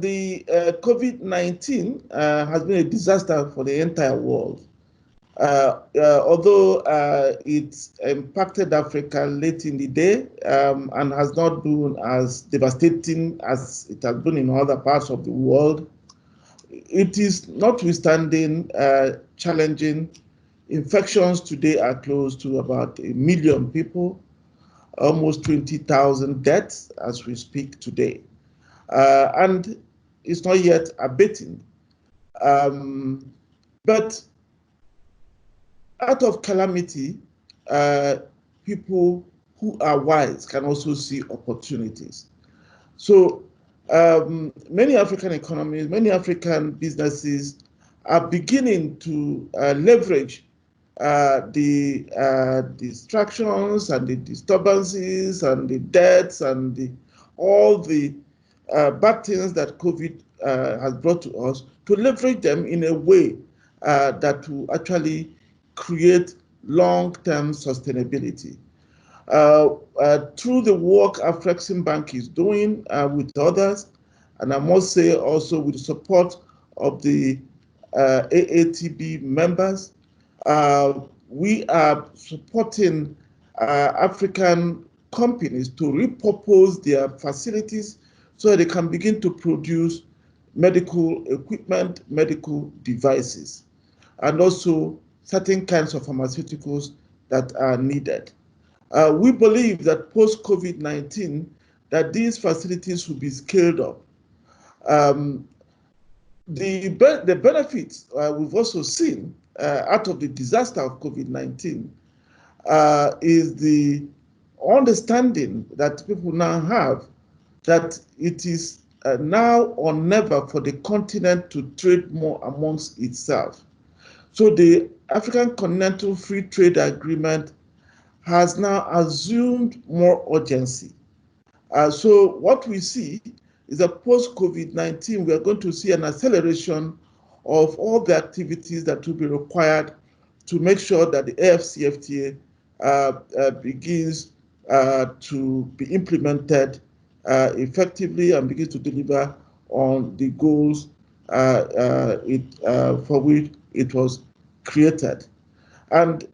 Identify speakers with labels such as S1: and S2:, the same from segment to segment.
S1: the COVID-19 has been a disaster for the entire world. Although it impacted Africa late in the day and has not been as devastating as it has been in other parts of the world, it is notwithstanding challenging. Infections today are close to about 1 million people, almost 20,000 deaths as we speak today. And it's not yet abating. But out of calamity, people who are wise can also see opportunities. So many African economies, many African businesses are beginning to leverage the distractions and the disturbances and the deaths and all the bad things that COVID has brought to us, to leverage them in a way that will actually create long-term sustainability. Through the work Afreximbank is doing with others, and I must say also with the support of the AATB members, we are supporting African companies to repurpose their facilities so that they can begin to produce medical equipment, medical devices, and also certain kinds of pharmaceuticals that are needed. We believe that post-COVID-19, that these facilities will be scaled up. The benefits we've also seen out of the disaster of COVID-19 is the understanding that people now have that it is now or never for the continent to trade more amongst itself. So the African Continental Free Trade Agreement has now assumed more urgency. So what we see is that post-COVID-19, we are going to see an acceleration of all the activities that will be required to make sure that the AfCFTA begins to be implemented effectively and begins to deliver on the goals for which it was created. And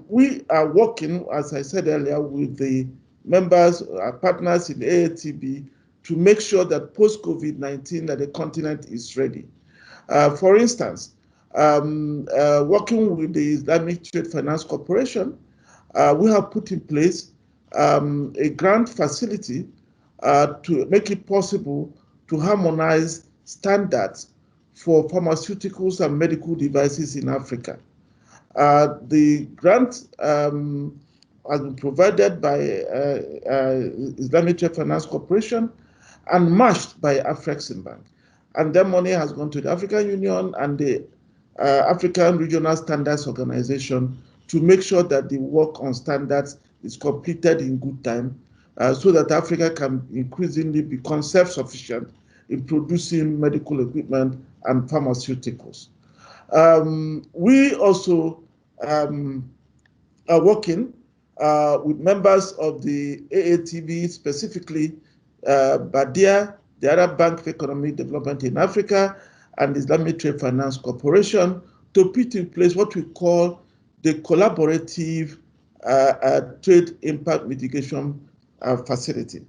S1: we are working, as I said earlier, with the members, our partners in the AATB to make sure that post-COVID-19 that the continent is ready. For instance, working with the Islamic Trade Finance Corporation, we have put in place a grant facility to make it possible to harmonize standards for pharmaceuticals and medical devices in Africa. The grant has been provided by Islamic Trade Finance Corporation and matched by Afreximbank. And that money has gone to the African Union and the African Regional Standards Organization to make sure that the work on standards is completed in good time so that Africa can increasingly become self-sufficient in producing medical equipment and pharmaceuticals. We also are working with members of the AATB, specifically BADIA, the Arab Bank for Economic Development in Africa, and Islamic Trade Finance Corporation to put in place what we call the collaborative trade impact mitigation facility.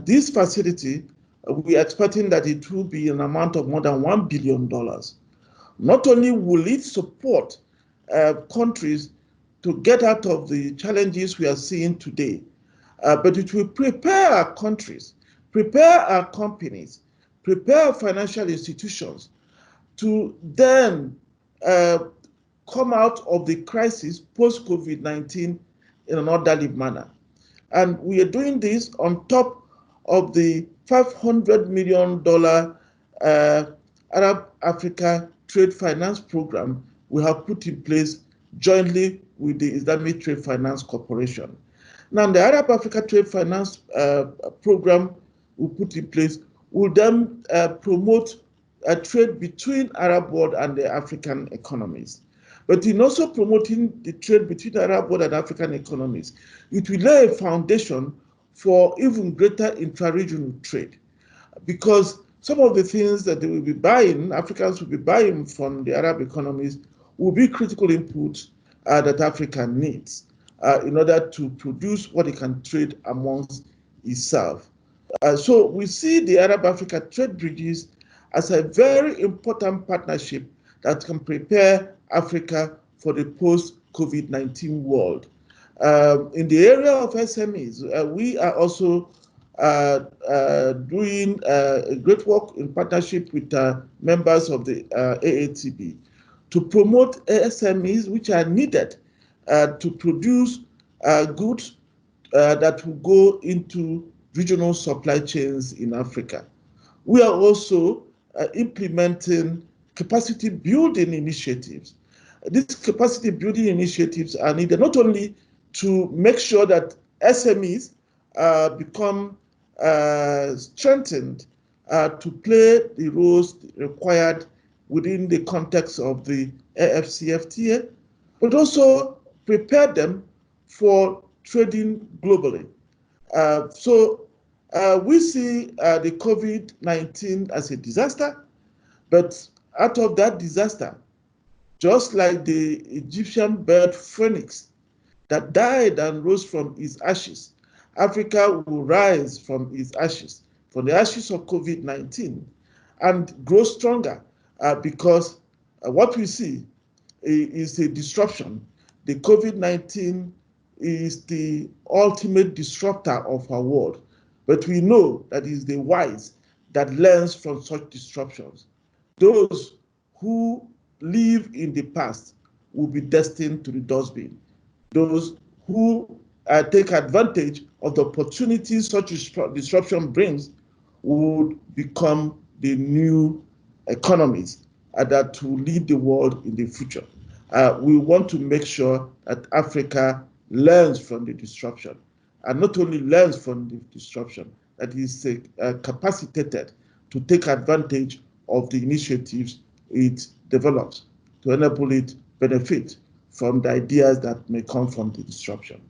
S1: This facility, we are expecting that it will be an amount of more than $1 billion. Not only will it support countries to get out of the challenges we are seeing today, but it will prepare our countries, prepare our companies, prepare financial institutions to then come out of the crisis post-COVID-19 in an orderly manner. And we are doing this on top of the $500 million Arab-Africa Trade Finance Program we have put in place jointly with the Islamic Trade Finance Corporation. Now, the Arab-Africa Trade Finance Program we put in place will then promote a trade between Arab world and the African economies. But in also promoting the trade between the Arab world and African economies, it will lay a foundation for even greater intra-regional trade. because some of the things that they will be buying, Africans will be buying from the Arab economies, will be critical inputs that Africa needs in order to produce what it can trade amongst itself. So we see the Arab-Africa trade bridges as a very important partnership that can prepare Africa for the post-COVID-19 world. In the area of SMEs, we are also doing great work in partnership with members of the AATB to promote SMEs which are needed to produce goods that will go into regional supply chains in Africa. We are also implementing capacity building initiatives. These capacity building initiatives are needed not only to make sure that SMEs become strengthened to play the roles required within the context of the AFCFTA, but also prepare them for trading globally. So we see the COVID-19 as a disaster, but out of that disaster, just like the Egyptian bird phoenix that died and rose from its ashes, Africa will rise from its ashes, from the ashes of COVID-19, and grow stronger because what we see is a disruption. The COVID-19 is the ultimate disruptor of our world, but we know that it is the wise that learns from such disruptions. Those who live in the past will be destined to the dustbin. Those who take advantage of the opportunities such disruption brings would become the new economies that will lead the world in the future. We want to make sure that Africa learns from the disruption, and not only learns from the disruption, that is capacitated to take advantage of the initiatives it develops to enable it benefit from the ideas that may come from the disruption.